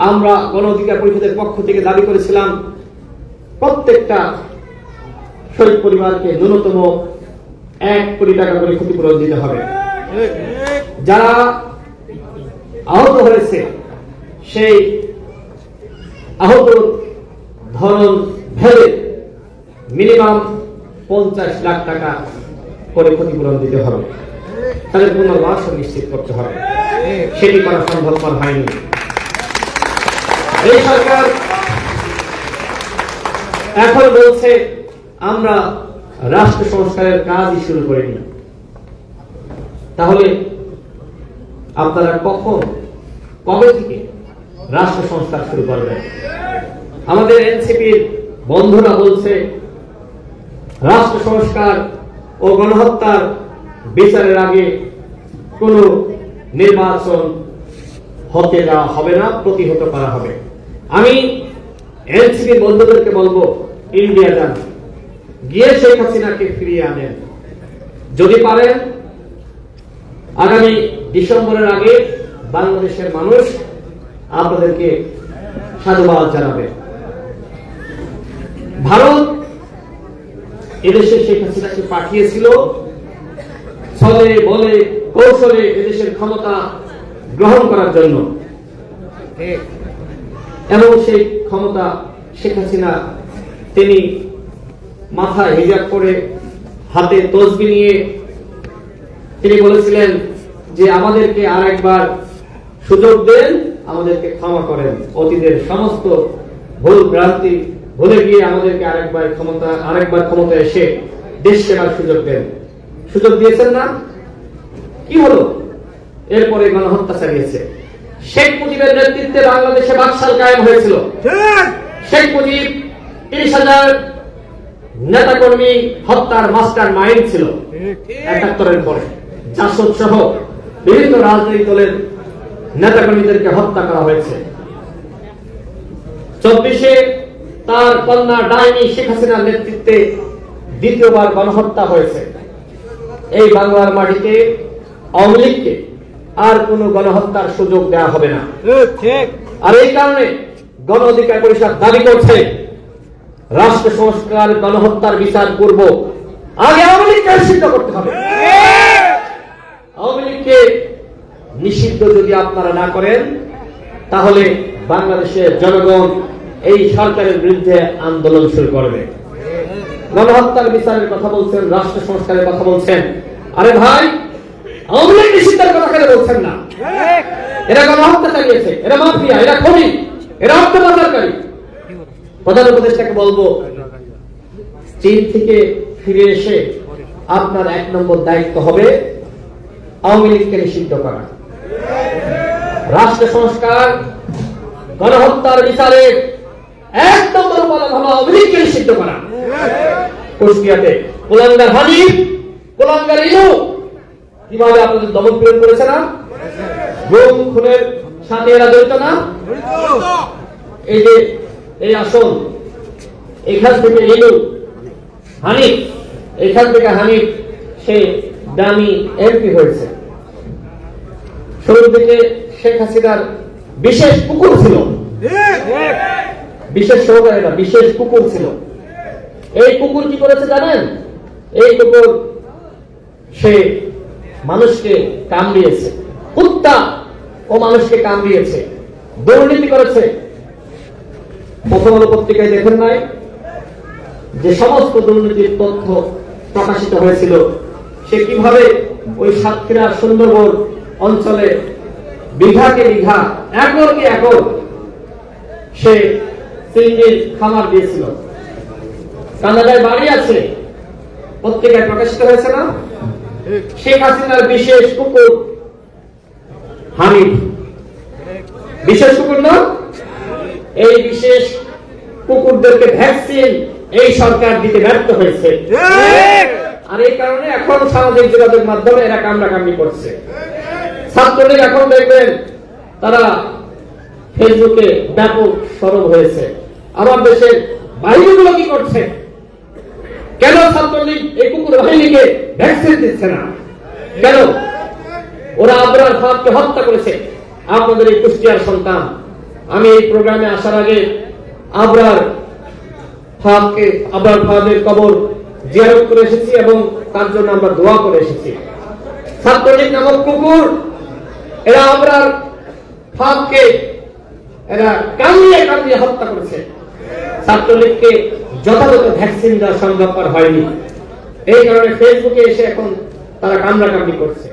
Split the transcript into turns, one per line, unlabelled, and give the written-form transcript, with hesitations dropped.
আমরা গণ অধিকার পরিষদের পক্ষ থেকে দাবি করেছিলাম প্রত্যেকটা শহীদ পরিবারকে ন্যূনতম 1 কোটি টাকা করে ক্ষতিপূরণ দিতে হবে। যারা আহত হয়েছে সেই আহত ধরন ভেবে মিনিমাম 50 লাখ টাকা করে ক্ষতিপূরণ দিতে হবে, তাদের পুনর্বাস নিশ্চিত করতে হবে। সেটি করা সম্ভবপর হয়নি। এই সরকার এখন বলছে আমরা রাষ্ট্র সংস্কারের কাজই শুরু করিনি। তাহলে আপনারা কবে থেকে রাষ্ট্র সংস্কার শুরু করবেন? আমাদের এনসিপির বন্ধুরা বলছে রাষ্ট্র সংস্কার ও গণহত্যার বিচারের আগে কোন নির্বাচন হতে দেওয়া হবে না, প্রতিহত করা হবে। আমি এনসিপির বন্ধুদেরকে বলবো, ইন্ডিয়া যান, গিয়ে শেখ হাসিনাকে ফিরিয়ে আনেন। যদি পারেন আগামী ডিসেম্বরের আগে বাংলাদেশের মানুষ আপনাদেরকে সাধুবাদ জানাবে। ভারত এদেশে শেখ হাসিনাকে পাঠিয়েছিল ছলে বলে কৌশলে এদেশের ক্ষমতা গ্রহণ করার জন্য, এবং সেই ক্ষমতা শেখ হাসিনা তিনি মাথায় হিজাব করে হাতে তসবি নিয়ে তিনি বলেছিলেন যে আমাদেরকে আরেকবার সুযোগ দেন, আমাদেরকে ক্ষমা করেন, অতীতের সমস্ত ভুল ভ্রান্তি ভুলে গিয়ে আমাদেরকে আরেকবার ক্ষমতা এসে দেশ সেবার সুযোগ দেন। সুযোগ দিয়েছেন না? কি হলো? এরপরে গণহত্যা চালিয়েছে। শেখ মুজিবের নেতৃত্বে বাংলাদেশে বাকশাল কায়েম হয়েছিল। শেখ মুজিব 30,000 নেতাকর্মী হত্যার মাস্টার মাইন্ড ছিল ৭১-এর পরে। জাসদ সহ বিভিন্ন রাজনৈতিক দলের নেতাকর্মীদেরকে হত্যা করা হয়েছে। 24-এ তার কন্যা ডাইনি শেখ হাসিনার নেতৃত্বে দ্বিতীয়বার গণহত্যা হয়েছে। এই বাংলার মাটিতে আওয়ামী লীগকে আর কোন গণহত্যার সুযোগ দেওয়া হবে না। আর এই কারণে গণ অধিকার পরিষদ দাবি করছে রাষ্ট্র সংস্কার গণহত্যার বিচার করব, আগে আওয়ামী লীগকে নিষিদ্ধ করতে হবে। আওয়ামী লীগকে নিষিদ্ধ যদি আপনারা না করেন তাহলে বাংলাদেশের জনগণ এই সরকারের বিরুদ্ধে আন্দোলন শুরু করবে। গণহত্যার বিচারের কথা বলছেন, রাষ্ট্র সংস্কারের কথা বলছেন। আরে ভাই, আওয়ামী লীগ নিষিদ্ধের কথা কেন বলছেন না? এরা গণহত্যা চালিয়েছে, এরা মাফিয়া, এরা খুনি, এরা অর্থ পাচারকারী। প্রধান উপদেষ্টাকে বলবো, চীন থেকে ফিরে এসে আপনার 1 নম্বর দায়িত্ব হবে আওয়ামী লীগকে নিষিদ্ধ করা। রাষ্ট্র সংস্কার গণহত্যার বিচারে 1 নম্বর উপাদান হলো আওয়ামী লীগকে নিষিদ্ধ করা। কুষ্টিয়াতে কুলাঙ্গার হানিফ, কুলাঙ্গার ইনু কিভাবে আপনাদের দমন পীড়ন করেছে না? গুম খুনের সাথে এরা জড়িত না? এই যে এই আসন, এখান থেকে ইনু, হানিফ, এখান থেকে হানিফ সে দামি এমপি হয়েছে। শুরুর দিকে শেখ হাসিনার বিশেষ কুকুর ছিল, বিশেষ সহকারী না, বিশেষ কুকুর ছিল। এই কুকুর কি করেছে জানেন? এই কুকুর সে মানুষকে কামড়িয়েছে, কুত্তা ও মানুষকে কামড়িয়েছে, দুর্নীতি করেছে। প্রথম আলো পত্রিকায় দেখেন নাই যে সমস্ত দুর্নীতির তথ্য প্রকাশিত হয়েছিল? সে কিভাবে ওই সাতক্ষীরা সুন্দরবন অঞ্চলে বিঘাকে বিঘা, একরকে একর সে চিংড়ির খামার দিয়েছিল। কানাডায় বাড়ি আছে, পত্রিকায় প্রকাশিত হয়েছে না? শেখ হাসিনার বিশেষ কুকুর হানিফ, বিশেষ কুকুর না? এই বিশেষ কুকুরদেরকে ভ্যাকসিন এই সরকার দিতে ব্যর্থ হয়েছে। আর এই কারণে এখন সামাজিক যোগাযোগ মাধ্যমে এরা কামড়াকামড়ি করছে। ছাত্রলীগ এখন দেখবেন তারা ফেসবুকে ব্যাপক সরব হয়েছে। আমার দেশের বাহিনীগুলো কি করছে? কেন ছাত্রলীগ এই কুকুর বাহিনীকে ভ্যাকসিন দিচ্ছে না? কেন? ওরা আবরার ফারুককে হত্যা করেছে। আপনাদের এই কুষ্টিয়ার সন্তান আমি এই প্রোগ্রামে আসার আগে আবরার ফাহাদের কবর জিয়ারত করে এসেছি এবং তার জন্য আমরা দোয়া করে এসেছি। ছাত্রলীগ নামক কুকুর এরা আবরার ফাহাদকে এরা কামড়িয়ে কামড়িয়ে হত্যা করেছে। ছাত্রলীগকে যথাযথ ভ্যাকসিন দেওয়া সম্ভবপর হয়নি, এই কারণে ফেসবুকে এসে এখন তারা কামড়াকামড়ি করছে।